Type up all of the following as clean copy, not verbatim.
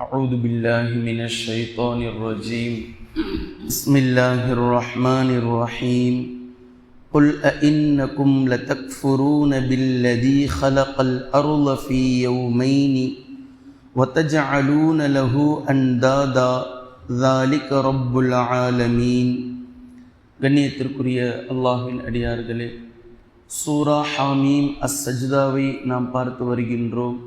أعوذ بالله من الشيطان الرجيم بسم الله الرحمن الرحيم قل أئنكم لتكفرون بالذي خلق الأرض في يومين وتجعلون له أندادا ذلك رب العالمين. கண்ணியத்திற்குரிய அல்லாஹ்வின் அடியார்களே, சூரா ஹாமீம் அஸ்-சஜ்தாவை நாம் பார்த்து வருகின்றோம்.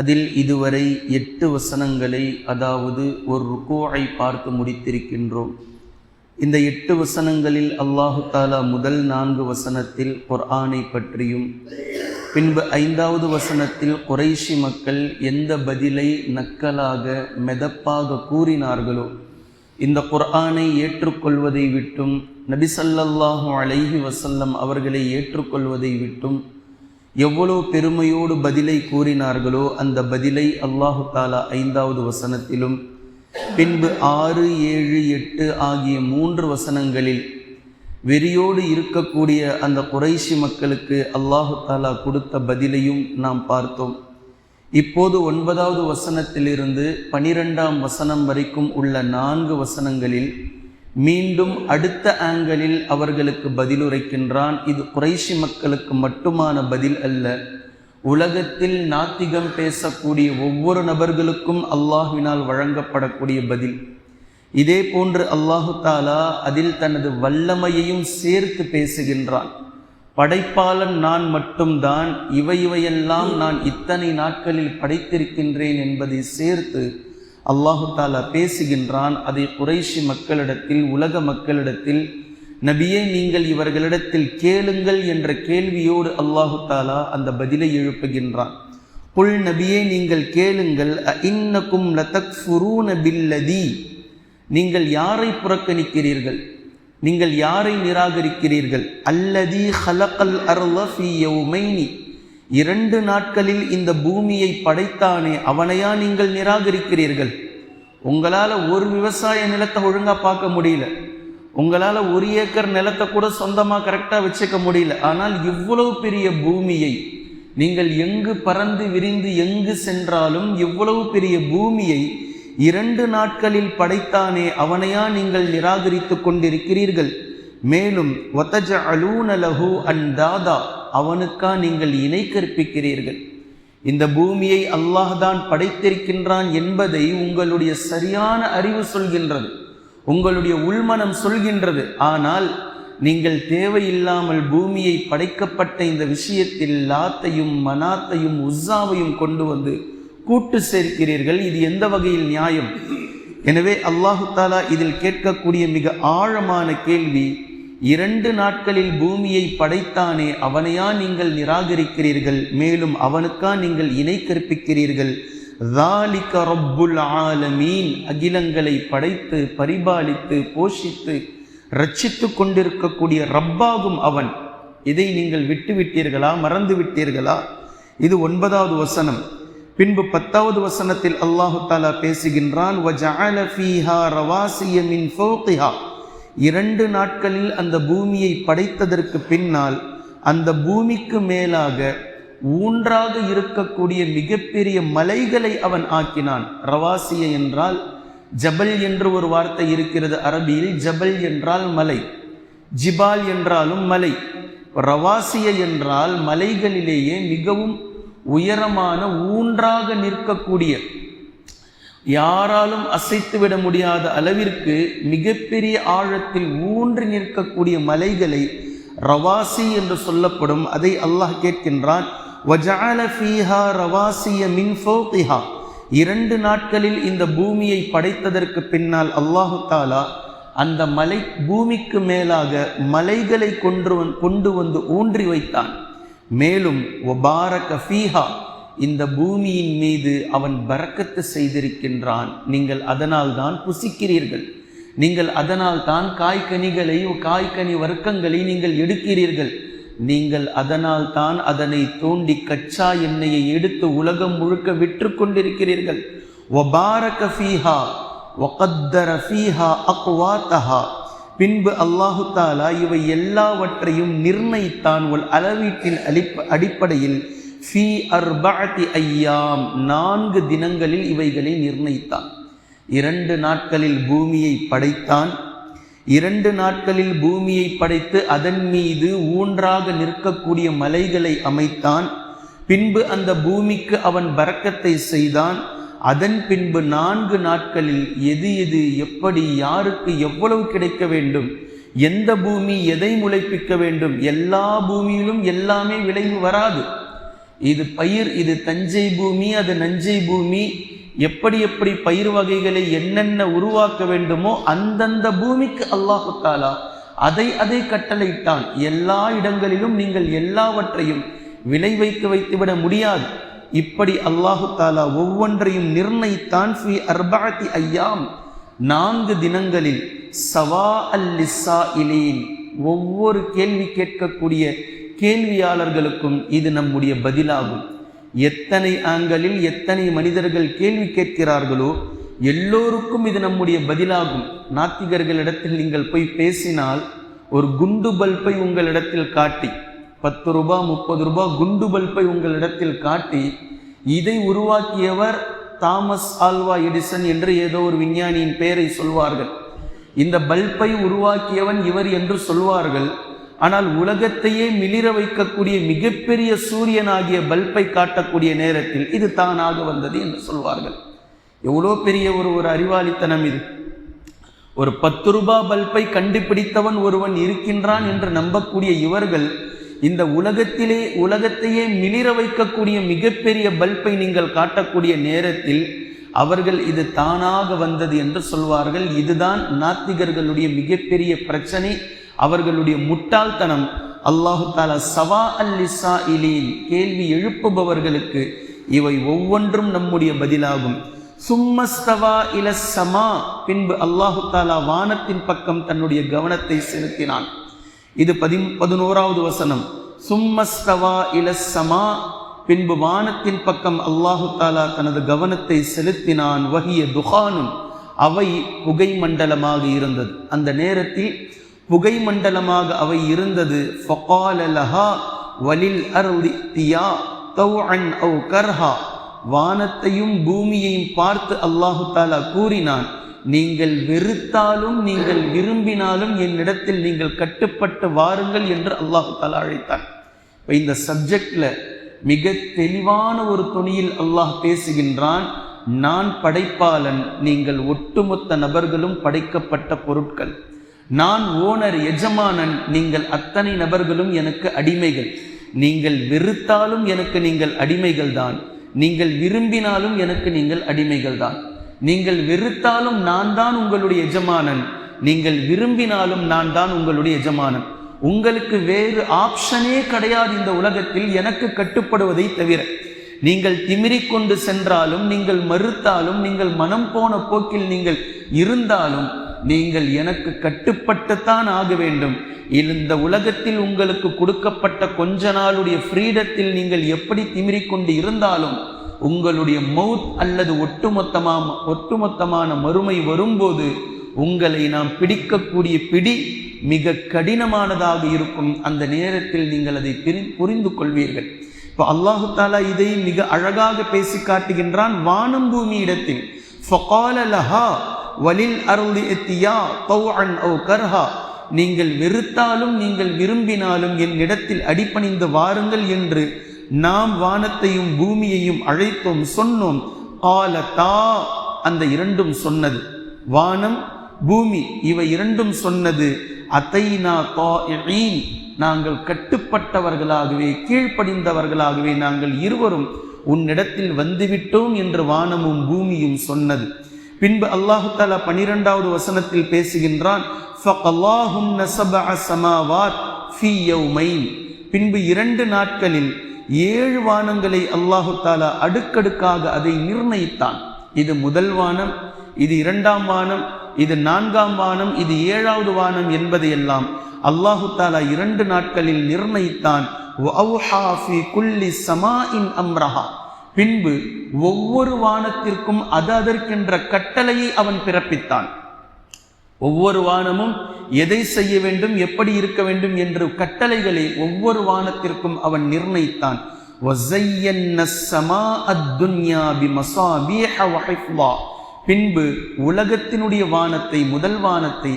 அதில் இதுவரை 8 வசனங்களை, அதாவது ஒரு ருக்கூஐ பார்த்து முடித்திருக்கின்றோம். இந்த 8 வசனங்களில் அல்லாஹு தாலா முதல் 4 வசனத்தில் குர்ஆனை பற்றியும், பின்பு 5வது வசனத்தில் குறைஷி மக்கள் எந்த பதிலை நக்கலாக மெதப்பாக கூறினார்களோ, இந்த குர்ஆனை ஏற்றுக்கொள்வதை விட்டும் நபி ஸல்லல்லாஹு அலைஹி வஸல்லம் அவர்களை ஏற்றுக்கொள்வதை விட்டும் எவ்வளோ பெருமையோடு பதிலை கூறினார்களோ, அந்த பதிலை அல்லாஹு தாலா 5வது வசனத்திலும், பின்பு 6, 7, 8 ஆகிய 3 வசனங்களில் வெறியோடு இருக்கக்கூடிய அந்த குறைஷி மக்களுக்கு அல்லாஹு தாலா கொடுத்த பதிலையும் நாம் பார்த்தோம். இப்போது 9வது வசனத்திலிருந்து 12ஆம் வசனம் வரைக்கும் உள்ள 4 வசனங்களில் மீண்டும் அடுத்த ஆங்கிளில் அவர்களுக்கு பதிலுரைக்கின்றான். இது குறைஷி மக்களுக்கு மட்டுமான பதில் அல்ல, உலகத்தில் நாத்திகம் பேசக்கூடிய ஒவ்வொரு நபர்களுக்கும் அல்லாஹ்வினால் வழங்கப்படக்கூடிய பதில். இதே போன்று அல்லாஹு தாலா அதில் தனது வல்லமையையும் சேர்த்து பேசுகின்றான். படைப்பாளன் நான் மட்டும்தான், இவையெல்லாம் நான் இத்தனை நாட்களில் படைத்திருக்கின்றேன் என்பதை சேர்த்து அல்லாஹு தாலா பேசுகின்றான். அதை குறைஷி மக்களிடத்தில், உலக மக்களிடத்தில், நபியே நீங்கள் இவர்களிடத்தில் கேளுங்கள் என்ற கேள்வியோடு அல்லாஹு தாலா அந்த பதிலை எழுப்புகின்றான். குல் நபியே நீங்கள் கேளுங்கள், அஇன்னகும் லதக்ஃபுரூன பில்லதி, நீங்கள் யாரை புறக்கணிக்கிறீர்கள், நீங்கள் யாரை நிராகரிக்கிறீர்கள், அல்லதி ஹலகல் அர்த ஃபீ யௌமைனி, 2 நாட்களில் இந்த பூமியை படைத்தானே அவனையா நீங்கள் நிராகரிக்கிறீர்கள்? உங்களால் ஒரு விவசாய நிலத்தை ஒழுங்கா பார்க்க முடியல, உங்களால் 1 ஏக்கர் நிலத்தை கூட சொந்தமாக கரெக்டாக வச்சுக்க முடியல. ஆனால் இவ்வளவு பெரிய பூமியை நீங்கள் எங்கு பறந்து விரிந்து எங்கு சென்றாலும் இவ்வளவு பெரிய பூமியை 2 நாட்களில் படைத்தானே அவனையா நீங்கள் நிராகரித்து கொண்டிருக்கிறீர்கள்? மேலும் வதஜஅலூன லஹு அன்தாதா, அவனுக்கா நீங்கள் இணை கற்பிக்கிறீர்கள். இந்த பூமியை அல்லாஹ் தான் படைத்திருக்கின்றான் என்பதை உங்களுடைய சரியான அறிவு சொல்கின்றது, உங்களுடைய உள்மனம் சொல்கின்றது. ஆனால் நீங்கள் தேவையில்லாமல் பூமியை படைக்கப்பட்ட இந்த விஷயத்தில் லாத்தையும் மனாத்தையும் உஸ்ஸாவையும் கொண்டு வந்து கூட்டு சேர்க்கிறீர்கள். இது எந்த வகையில் நியாயம்? எனவே அல்லாஹு தாலா இதில் கேட்கக்கூடிய மிக ஆழமான கேள்வி, 2 நாட்களில் பூமியை படைத்தானே அவனையா நீங்கள் நிராகரிக்கிறீர்கள்? மேலும் அவனுக்கா நீங்கள் இணை கற்பிக்கிறீர்கள்? ذَلِكَ رَبُّ الْعَالَمِينَ, அகிலங்களை படைத்து பரிபாலித்து போஷித்து ரட்சித்து கொண்டிருக்கக்கூடிய ரப்பாகும் அவன். இதை நீங்கள் விட்டுவிட்டீர்களா, மறந்து விட்டீர்களா? இது 9வது வசனம். பின்பு 10வது வசனத்தில் அல்லாஹு தாலா பேசுகின்றான். وَجَعَلَ فِيهَا رَوَاسِيَ مِنْ فَوْقِهَا, 2 நாட்களில் அந்த பூமியை படைத்ததற்கு பின்னால் அந்த பூமிக்கு மேலாக ஊன்றாக இருக்கக்கூடிய மிகப்பெரிய மலைகளை அவன் ஆக்கினான். ரவாசிய என்றால் ஜபல் என்று ஒரு வார்த்தை இருக்கிறது அரபியில். ஜபல் என்றால் மலை, ஜிபால் என்றாலும் மலை. ரவாசிய என்றால் மலைகளிலேயே மிகவும் உயரமான ஊன்றாக நிற்கக்கூடிய, யாராலும் அசைத்துவிட முடியாத அளவிற்கு மிகப்பெரிய ஆழத்தில் ஊன்றி நிற்கக்கூடிய மலைகளை ரவாசி என்று சொல்லப்படும். அதை அல்லாஹ் கேட்கின்றான். வஜஅல ஃபீஹா ரவாசிய மின் ஃபௌகிஹா, 2 நாட்களில் இந்த பூமியை படைத்ததற்கு பின்னால் அல்லாஹு தாலா அந்த மலை பூமிக்கு மேலாக மலைகளை கொண்டு வந்து ஊன்றி வைத்தான். மேலும் வபாரக ஃபீஹா, இந்த பூமியின் மீது அவன் பரக்கத்து செய்திருக்கின்றான். நீங்கள் அதனால் தான் புசிக்கிறீர்கள், நீங்கள் அதனால் தான் காய்கனி வர்க்கங்களை நீங்கள் எடுக்கிறீர்கள், நீங்கள் அதனால் தான் அதனை தோண்டி கச்சா எண்ணெயை எடுத்து உலகம் முழுக்க விற்று கொண்டிருக்கிறீர்கள். வபாரக ஃபீஹா வகத்தர ஃபீஹா அக்வாத்தஹா, பின்பு அல்லாஹு தாலா இவை எல்லாவற்றையும் நிர்ணயித்தான் ஒரு அளவீட்டின் அடிப்படையில். ஃபீ அர்பஅத்தி ஐயாம், 4 தினங்களில் இவைகளை நிர்ணயித்தான். 2 நாட்களில் பூமியை படைத்தான். 2 நாட்களில் பூமியை படைத்து அதன் மீது ஊன்றாக நிற்கக்கூடிய மலைகளை அமைத்தான். பின்பு அந்த பூமிக்கு அவன் பரக்கத்தை செய்தான். அதன் பின்பு 4 நாட்களில் எது எது எப்படி யாருக்கு எவ்வளவு கிடைக்க வேண்டும், எந்த பூமி எதை முளைப்பிக்க வேண்டும், எல்லா பூமியிலும் எல்லாமே விளைவு வராது. இது பயிர், இது தஞ்சை பூமி, அது நஞ்சை பூமி, எப்படி எப்படி பயிர் வகைகளை என்னென்ன உருவாக்க வேண்டுமோ அந்தந்த பூமிக்கு அல்லாஹு தாலா அதை கட்டளையிட்டான். எல்லா இடங்களிலும் நீங்கள் எல்லாவற்றையும் விளை வைத்துவிட முடியாது. இப்படி அல்லாஹு தாலா ஒவ்வொன்றையும் நிர்ணயித்தான். ஃபீ அர்பஅத்தி ஐயாம், 4 தினங்களில். சவா லிஸ்ஸாயிலீன், ஒவ்வொரு கேள்வி கேட்கக்கூடிய கேள்வியாளர்களுக்கும் இது நம்முடைய பதிலாகும். எத்தனை ஆங்கிளில் எத்தனை மனிதர்கள் கேள்வி கேட்கிறார்களோ எல்லோருக்கும் இது நம்முடைய பதிலாகும். நாத்திகர்களிடத்தில் நீங்கள் போய் பேசினால் ஒரு குண்டு பல்பை உங்களிடத்தில் காட்டி, 10 ரூபாய் 30 ரூபாய் குண்டு பல்பை உங்களிடத்தில் காட்டி, இதை உருவாக்கியவர் தாமஸ் ஆல்வா எடிசன் என்று ஏதோ ஒரு விஞ்ஞானியின் பெயரை சொல்வார்கள். இந்த பல்பை உருவாக்கியவன் இவர் என்று சொல்வார்கள். ஆனால் உலகத்தையே மிளிர வைக்கக்கூடிய மிகப்பெரிய சூரியனாகிய பல்பை காட்டக்கூடிய நேரத்தில் இது தானாக வந்தது என்று சொல்வார்கள். எவ்வளோ பெரிய ஒரு அறிவாளித்தனம் இது! ஒரு 10 ரூபாய் பல்பை கண்டுபிடித்தவன் ஒருவன் இருக்கின்றான் என்று நம்பக்கூடிய இவர்கள் இந்த உலகத்தையே மிளிர வைக்கக்கூடிய மிகப்பெரிய பல்பை நீங்கள் காட்டக்கூடிய நேரத்தில் அவர்கள் இது தானாக வந்தது என்று சொல்வார்கள். இதுதான் நாத்திகர்களுடைய மிகப்பெரிய பிரச்சனை, அவர்களுடைய முட்டாள்தனம். அல்லாஹு தாலா சவா லிஸ்ஸாயிலீன், கேள்வி எழுப்புபவர்களுக்கு இவை ஒவ்வொன்றும் நம்முடைய பதிலாகும். சும்மஸ்தவா இலஸ்ஸமா, பின்பு அல்லாஹு தாலா வானத்தின் பக்கம் தன்னுடைய கவனத்தை செலுத்தினான். இது 11வது வசனம். சும்மஸ்தவா இலஸ்ஸமா, பின்பு வானத்தின் பக்கம் அல்லாஹு தாலா தனது கவனத்தை செலுத்தினான். வஹிய துஹானுன், அவை புகை மண்டலமாக இருந்தது. அந்த நேரத்தில் புகை மண்டலமாக அவை இருந்தது. ஃபகால லஹா வலில் அர்தி தியா தவ்அன் அவ் கர்ஹா, வானத்தையும் பூமியையும் பார்த்து அல்லாஹு தாலா கூறினான், நீங்கள் வெறுத்தாலும் நீங்கள் விரும்பினாலும் என்னிடத்தில் நீங்கள் கட்டுப்பட்டு வாருங்கள் என்று அல்லாஹு தாலா அழைத்தான். இப்போ இந்த சப்ஜெக்ட்ல மிக தெளிவான ஒரு தொனியில் அல்லாஹ் பேசுகின்றான். நான் படைப்பாளன், நீங்கள் ஒட்டுமொத்த நபர்களும் படைக்கப்பட்ட பொருட்கள். நான் ஓனர், எஜமானன், நீங்கள் அத்தனை நபர்களும் எனக்கு அடிமைகள். நீங்கள் வெறுத்தாலும் எனக்கு நீங்கள் அடிமைகள் தான், நீங்கள் விரும்பினாலும் எனக்கு நீங்கள் அடிமைகள் தான். நீங்கள் வெறுத்தாலும் நான் தான் உங்களுடைய எஜமானன், நீங்கள் விரும்பினாலும் நான் தான் உங்களுடைய எஜமானன். உங்களுக்கு வேறு ஆப்ஷனே கிடையாது இந்த உலகத்தில் எனக்கு கட்டுப்படுவதை தவிர. நீங்கள் திமிரிக்கொண்டு சென்றாலும், நீங்கள் மறுத்தாலும், நீங்கள் மனம் போன போக்கில் நீங்கள் இருந்தாலும் நீங்கள் எனக்கு கட்டுப்பட்டுத்தான் ஆக வேண்டும். இந்த உலகத்தில் உங்களுக்கு கொடுக்கப்பட்ட கொஞ்ச நாளுடைய ஃப்ரீடத்தில் நீங்கள் எப்படி திமிரிக்கொண்டு இருந்தாலும் உங்களுடைய மவுத் அல்லது ஒட்டுமொத்தமான மறுமை வரும்போது உங்களை நாம் பிடிக்கக்கூடிய பிடி மிக கடினமானதாக இருக்கும். அந்த நேரத்தில் நீங்கள் அதை புரிந்து கொள்வீர்கள். இப்போ அல்லாஹு தாலா இதை மிக அழகாக பேசி காட்டுகின்றான். வானம் பூமி இடத்தில் ஃபகால லஹா வலில் அர்தி இத்தியா தவ்அன் அவ் கர்ஹா, நீங்கள் வெறுத்தாலும் நீங்கள் விரும்பினாலும் என்னிடத்தில் அடிபணிந்து வாருங்கள் என்று நாம் வானத்தையும் பூமியையும் அழைத்தோம், சொன்னோம். காலதா, அந்த இரண்டும் சொன்னது, வானம் பூமி இவை இரண்டும் சொன்னது, அதைனா தாஇஈன், நாங்கள் கட்டுப்பட்டவர்களாகவே கீழ்ப்படிந்தவர்களாகவே நாங்கள் இருவரும் உன்னிடத்தில் வந்துவிட்டோம் என்று வானமும் பூமியும் சொன்னது. பின்பு அல்லாஹு தஆலா 12வது வசனத்தில் பேசுகின்றான். ஃபகல்லாஹுன்ன சபஅ ஸமாவாத் ஃபீ யௌமைன், பின்பு 2 நாட்களில் 7 வானங்களை அல்லாஹு தஆலா அடுக்கடுக்காக அதை நிர்ணயித்தான். இது முதல் வானம், இது 2ஆம் வானம், இது 4ஆம் வானம், இது 7வது வானம் என்பதையெல்லாம் அல்லாஹு தஆலா 2 நாட்களில் நிர்ணயித்தான். வஅவ்ஹா ஃபீ குல்லி ஸமாஇன் அம்ரஹா, பின்பு ஒவ்வொரு வானத்திற்கும் அதற்கென்ற கட்டளையை அவன் பிறப்பித்தான். ஒவ்வொரு வானமும் எதை செய்ய வேண்டும், எப்படி இருக்க வேண்டும் என்று கட்டளைகளை ஒவ்வொரு வானத்திற்கும் அவன் நிர்ணயித்தான். وَزَيَّنَّا السَّمَاءَ الدُّنْيَا بِمَصَابِيحَ وَحِفْظًا. பின்பு உலகத்தினுடைய வானத்தை, முதல் வானத்தை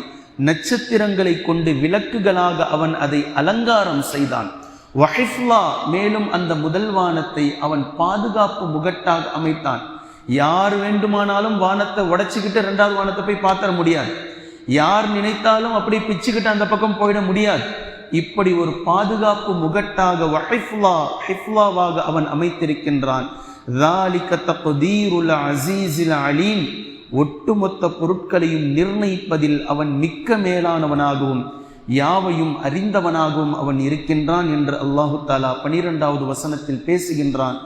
நட்சத்திரங்களை கொண்டு விளக்குகளாக அவன் அதை அலங்காரம் செய்தான். வஹிஃப்லா, மேலும் அந்த முதல் வானத்தை அவன் பாதுகாப்பு முகட்டாக அமைத்தான். யார் வேண்டுமானாலும் வானத்தை உடைச்சிக்கிட்டு இரண்டாவது வானத்தை போய் பார்த்துட முடியாது. யார் நினைத்தாலும் அப்படி பிச்சுக்கிட்டு அந்த பக்கம் போயிட முடியாது. இப்படி ஒரு பாதுகாப்பு முகட்டாக ஹிஃப்லாவாக அவன் அமைத்திருக்கின்றான். ذَلِكَ تَقْدِيرُ الْعَزِيزِ الْعَلِيمِ. ஒட்டுமொத்த பொருட்களையும் நிர்ணயிப்பதில் அவன் மிக்க மேலானவனாகவும் யாவையும் அறிந்தவனாகவும் அவன் இருக்கின்றான் என்று அல்லாஹு தாலா 12வது வசனத்தில் பேசுகின்றான்.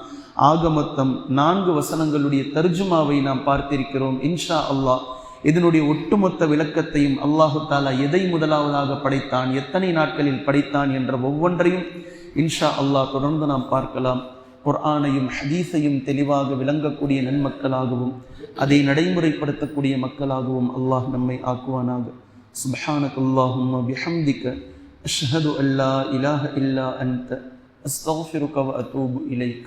ஆக மொத்தம் 4 வசனங்களுடைய தர்ஜுமாவை நாம் பார்த்திருக்கிறோம். இன்ஷா அல்லாஹ் இதனுடைய ஒட்டுமொத்த விளக்கத்தையும் அல்லாஹு தாலா எதை முதலாவதாக படைத்தான், எத்தனை நாட்களில் படைத்தான் என்ற ஒவ்வொன்றையும் இன்ஷா அல்லாஹ் தொடர்ந்து நாம் பார்க்கலாம். குர்ஆனையும் ஹதீஸையும் தெளிவாக விளங்கக்கூடிய நன்மக்களாகவும் அதை நடைமுறைப்படுத்தக்கூடிய மக்களாகவும் அல்லாஹ் நம்மை ஆக்குவானாக. சுப்ஹானக்கல்லாஹும்ம பிஹம்திக அஷ்ஹது அல்லா இலாஹ இல்லா அன்த அஸ்தக்ஃபிருக வ அதூபு இலைக்.